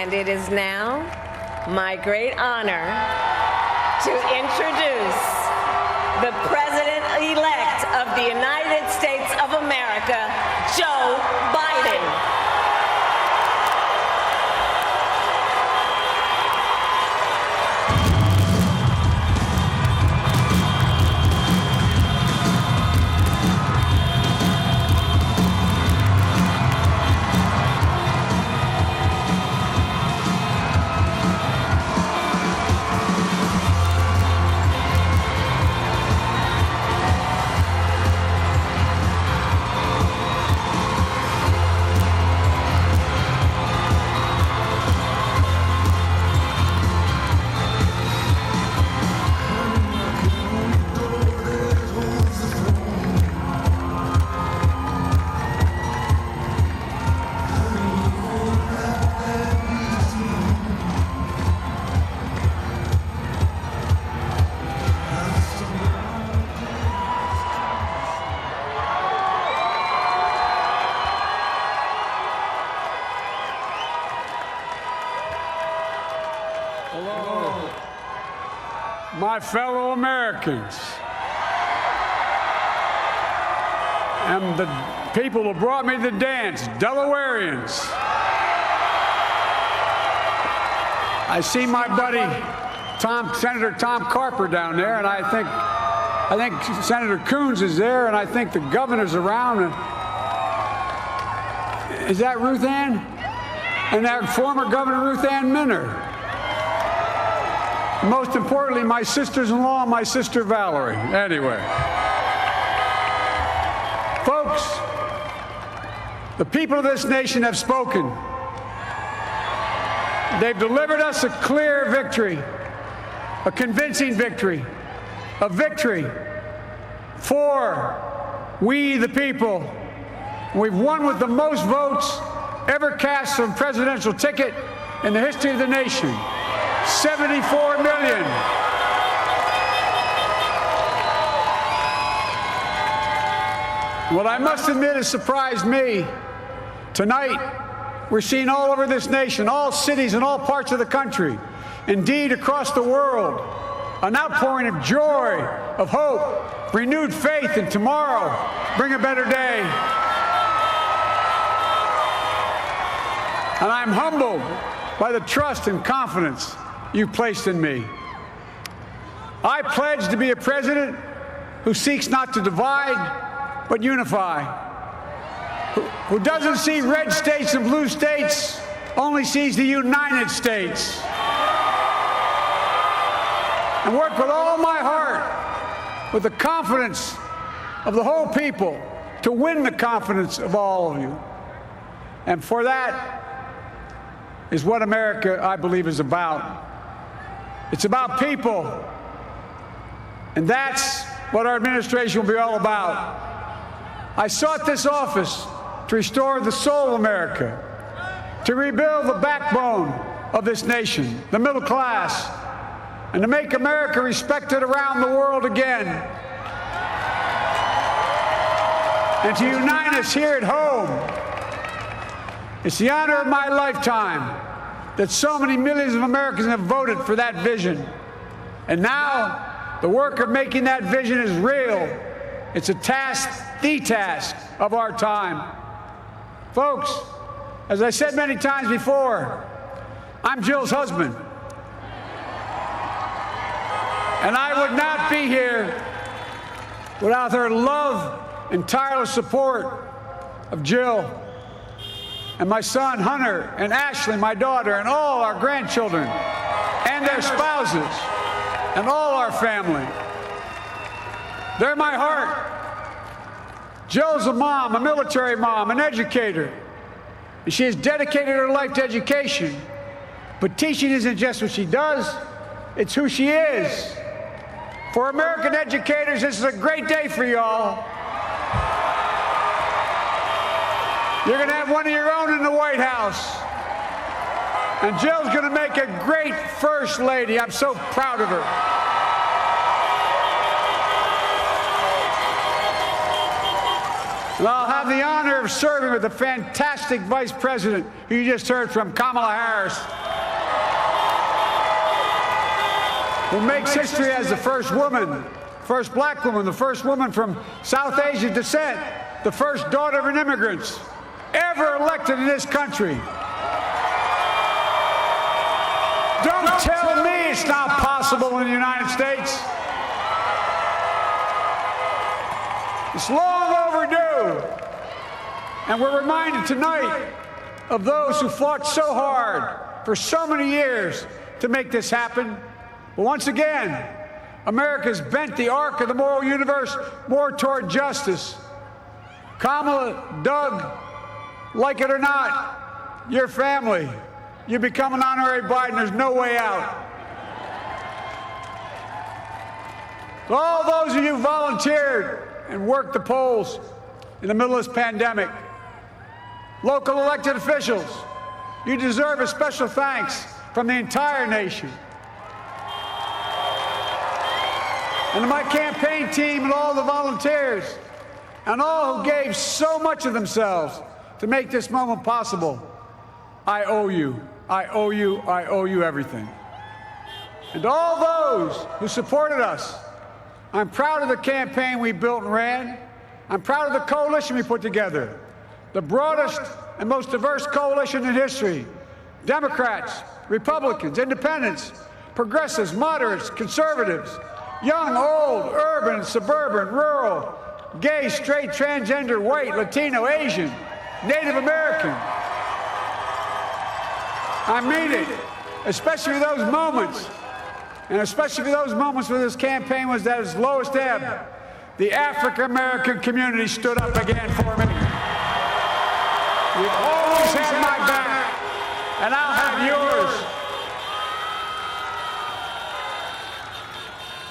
And it is now my great honor to introduce the President-elect of the United States of America, Joe Biden. Hello, my fellow Americans, and the people who brought me to the dance, Delawareans. I see my buddy Senator Tom Carper down there, and I think Senator Coons is there, and I think the governor's around. Is that Ruth Ann? And that former Governor Ruth Ann Minner. Most importantly, my sisters-in-law and my sister Valerie. Anyway. Folks, the people of this nation have spoken. They've delivered us a clear victory, a convincing victory, a victory for we the people. We've won with the most votes ever cast on a presidential ticket in the history of the nation. 74 million. What I must admit has surprised me. Tonight, we're seeing all over this nation, all cities and all parts of the country, indeed across the world, an outpouring of joy, of hope, renewed faith in tomorrow, bring a better day. And I'm humbled by the trust and confidence you've placed in me. I pledge to be a president who seeks not to divide, but unify, who doesn't see red states and blue states, only sees the United States, and work with all my heart, with the confidence of the whole people, to win the confidence of all of you. And for that is what America, I believe, is about. It's about people. And that's what our administration will be all about. I sought this office to restore the soul of America, to rebuild the backbone of this nation, the middle class, and to make America respected around the world again, and to unite us here at home. It's the honor of my lifetime that so many millions of Americans have voted for that vision. And now, the work of making that vision is real. It's a task, the task of our time. Folks, as I said many times before, I'm Jill's husband. And I would not be here without her love and tireless support of Jill, and my son Hunter, and Ashley, my daughter, and all our grandchildren, and their spouses, and all our family. They're my heart. Jill's a mom, a military mom, an educator, and she has dedicated her life to education. But teaching isn't just what she does, it's who she is. For American educators, this is a great day for y'all. You're going to have one of your own in the White House. And Jill's going to make a great First Lady. I'm so proud of her. And I'll have the honor of serving with the fantastic Vice President who you just heard from, Kamala Harris, who makes history as the first woman, first black woman, the first woman from South Asian descent, the first daughter of an immigrant ever elected in this country. Don't tell me it's not possible in the United States. It's long overdue. And we're reminded tonight of those who fought so hard for so many years to make this happen. But once again, America's bent the arc of the moral universe more toward justice. Kamala, Doug, like it or not, your family, you become an honorary Biden, there's no way out. To all those of you who volunteered and worked the polls in the middle of this pandemic, local elected officials, you deserve a special thanks from the entire nation. And to my campaign team and all the volunteers and all who gave so much of themselves to make this moment possible, I owe you. I owe you. I owe you everything. And to all those who supported us, I'm proud of the campaign we built and ran. I'm proud of the coalition we put together, the broadest and most diverse coalition in history. Democrats, Republicans, independents, progressives, moderates, conservatives, young, old, urban, suburban, rural, gay, straight, transgender, white, Latino, Asian, Native American. I mean it, especially those moments, and especially those moments where this campaign was at its lowest ebb. The African-American community stood up again for me. You've always had my back, and I'll have yours.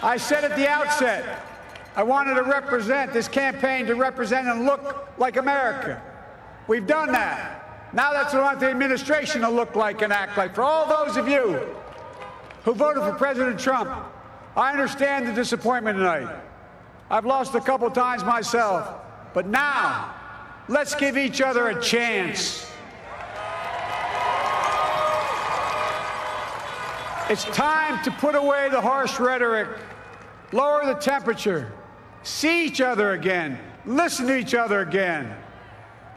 I said at the outset, I wanted to represent this campaign to represent and look like America. We've done that. Now that's what I want the administration to look like and act like. For all those of you who voted for President Trump, I understand the disappointment tonight. I've lost a couple times myself. But now, let's give each other a chance. It's time to put away the harsh rhetoric, lower the temperature, see each other again, listen to each other again.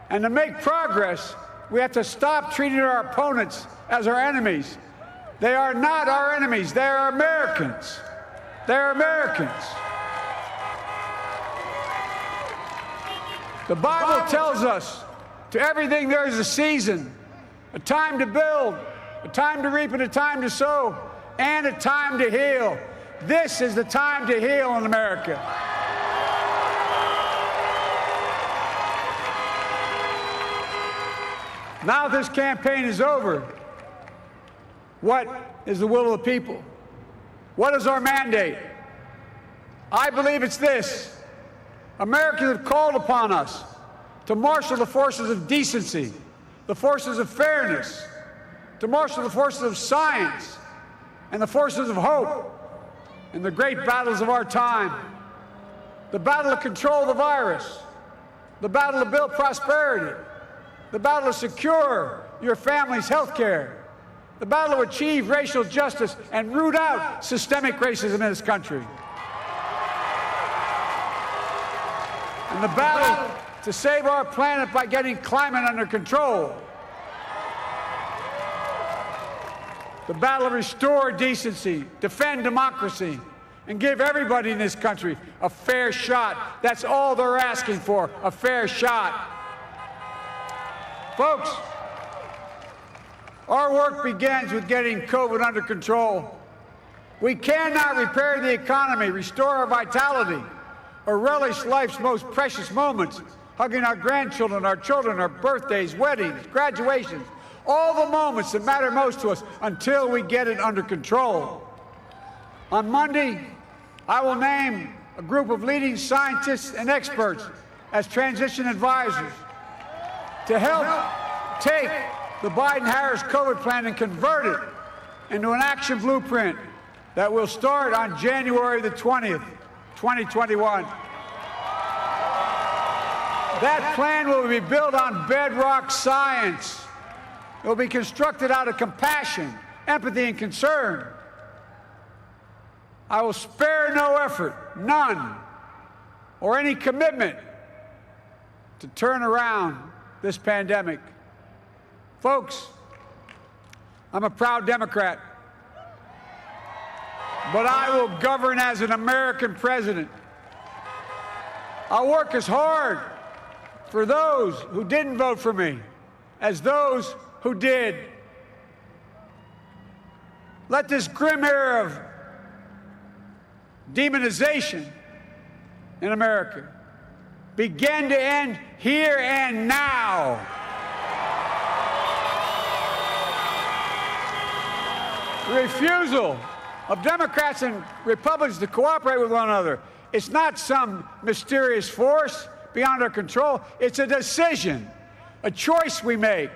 And to make progress, we have to stop treating our opponents as our enemies. They are not our enemies. They are Americans. They're Americans. The Bible tells us to everything there is a season, a time to build, a time to reap and a time to sow, and a time to heal. This is the time to heal in America. Now this campaign is over. What is the will of the people? What is our mandate? I believe it's this. Americans have called upon us to marshal the forces of decency, the forces of fairness, to marshal the forces of science and the forces of hope in the great battles of our time. The battle to control the virus, the battle to build prosperity, the battle to secure your family's health care, the battle to achieve racial justice and root out systemic racism in this country, and the battle to save our planet by getting climate under control, the battle to restore decency, defend democracy, and give everybody in this country a fair shot. That's all they're asking for, a fair shot. Folks, our work begins with getting COVID under control. We cannot repair the economy, restore our vitality, or relish life's most precious moments, hugging our grandchildren, our children, our birthdays, weddings, graduations, all the moments that matter most to us until we get it under control. On Monday, I will name a group of leading scientists and experts as transition advisors to help take the Biden-Harris COVID plan and convert it into an action blueprint that will start on January the 20th, 2021. That plan will be built on bedrock science. It will be constructed out of compassion, empathy, and concern. I will spare no effort, none, or any commitment to turn around this pandemic. Folks, I'm a proud Democrat, but I will govern as an American president. I'll work as hard for those who didn't vote for me as those who did. Let this grim era of demonization in America begin to end here and now. The refusal of Democrats and Republicans to cooperate with one another, it's not some mysterious force beyond our control. It's a decision, a choice we make.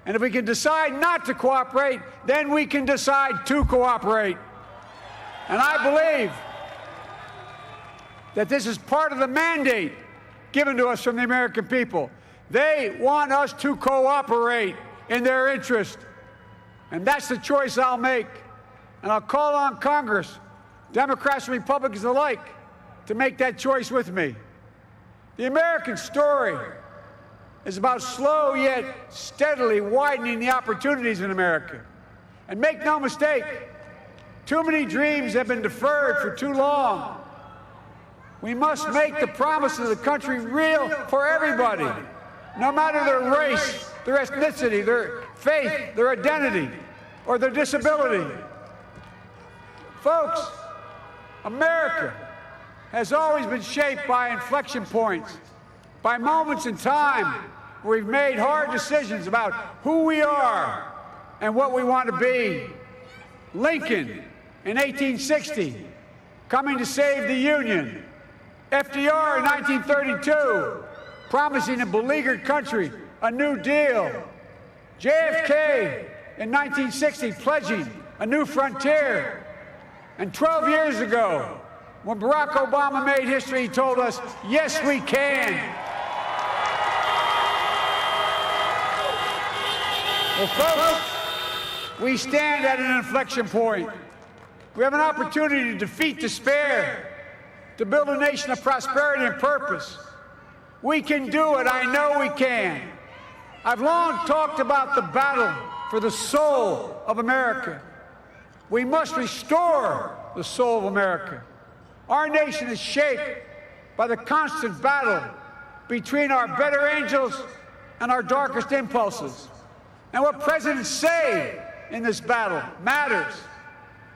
And if we can decide not to cooperate, then we can decide to cooperate. And I believe that this is part of the mandate given to us from the American people. They want us to cooperate in their interest. And that's the choice I'll make. And I'll call on Congress, Democrats and Republicans alike, to make that choice with me. The American story is about slow yet steadily widening the opportunities in America. And make no mistake, too many dreams have been deferred for too long. We must make the promise of the country real for everybody, no matter their race, their ethnicity, their faith, their identity, or their disability. Folks, America has always been shaped by inflection points, by moments in time where we've made hard decisions about who we are and what we want to be. Lincoln in 1860, coming to save the Union. FDR in 1932, promising a beleaguered country a new deal. JFK in 1960, pledging a new frontier. And 12 years ago, when Barack Obama made history, he told us, yes, we can. Well, folks, we stand at an inflection point. We have an opportunity to defeat despair, to build a nation of prosperity and purpose. We can do it. I know we can. I've long talked about the battle for the soul of America. We must restore the soul of America. Our nation is shaped by the constant battle between our better angels and our darkest impulses. And what presidents say in this battle matters.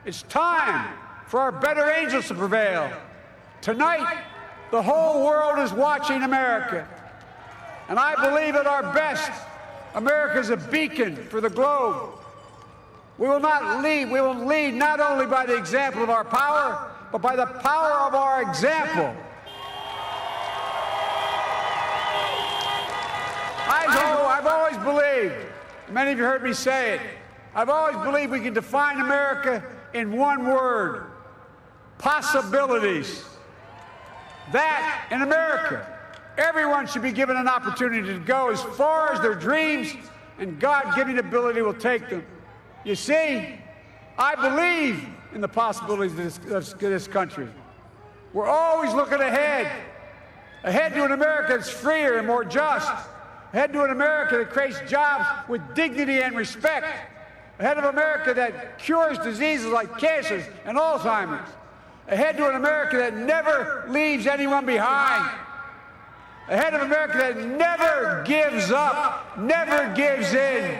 It's time for our better angels to prevail. Tonight, the whole world is watching America. And I believe at our best, America is a beacon for the globe. We will lead not only by the example of our power, but by the power of our example. I've always believed, many of you heard me say it, I've always believed we can define America in one word: possibilities. That, in America, everyone should be given an opportunity to go as far as their dreams and God-given ability will take them. You see, I believe in the possibilities of this country. We're always looking ahead to an America that's freer and more just, ahead to an America that creates jobs with dignity and respect, ahead of America that cures diseases like cancer and Alzheimer's, ahead to an America that never leaves anyone behind, ahead of America that never gives up, never gives in.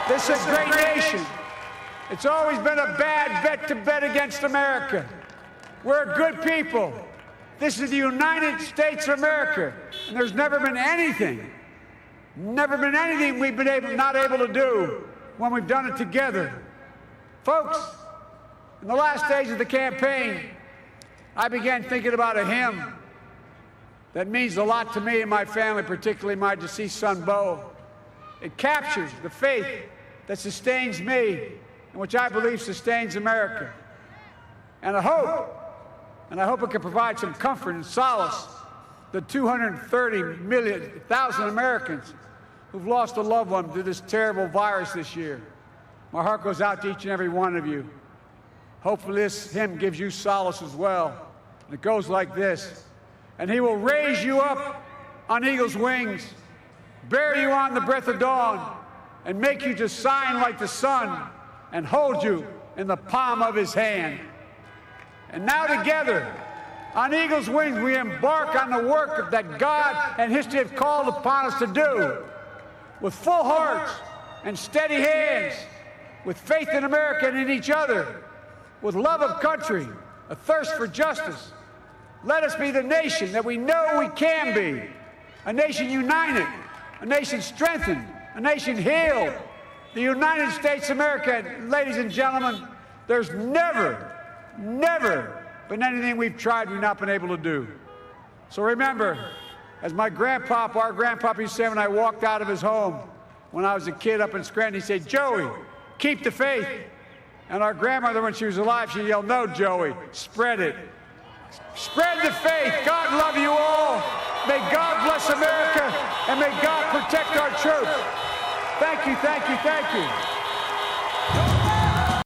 This is a great nation. It's always been a bad bet to bet against America. We're a good people. This is the United States of America, and there's never been anything we've been not able to do when we've done it together. Folks, in the last days of the campaign, I began thinking about a hymn that means a lot to me and my family, particularly my deceased son, Bo. It captures the faith that sustains me and which I believe sustains America. And I hope it can provide some comfort and solace the 230,000 Americans who've lost a loved one to this terrible virus this year. My heart goes out to each and every one of you. Hopefully this hymn gives you solace as well. And it goes like this. And he will raise you up on eagle's wings, bear you on the breath of dawn, and make you to shine like the sun, and hold you in the palm of his hand. And now together, on eagle's wings, we embark on the work that God and history have called upon us to do, with full hearts and steady hands, with faith in America and in each other, with love of country, a thirst for justice. Let us be the nation that we know we can be, a nation united, a nation strengthened, a nation healed. The United States of America, ladies and gentlemen, there's never been anything we've tried we've not been able to do. So remember, as my grandpa, our grandpapa used to say when I walked out of his home when I was a kid up in Scranton, he said, "Joey, keep the faith." And our grandmother, when she was alive, she yelled, "No, Joey, spread it. Spread the faith. God love you all. May God bless America, and may God protect our troops." Thank you, thank you, thank you.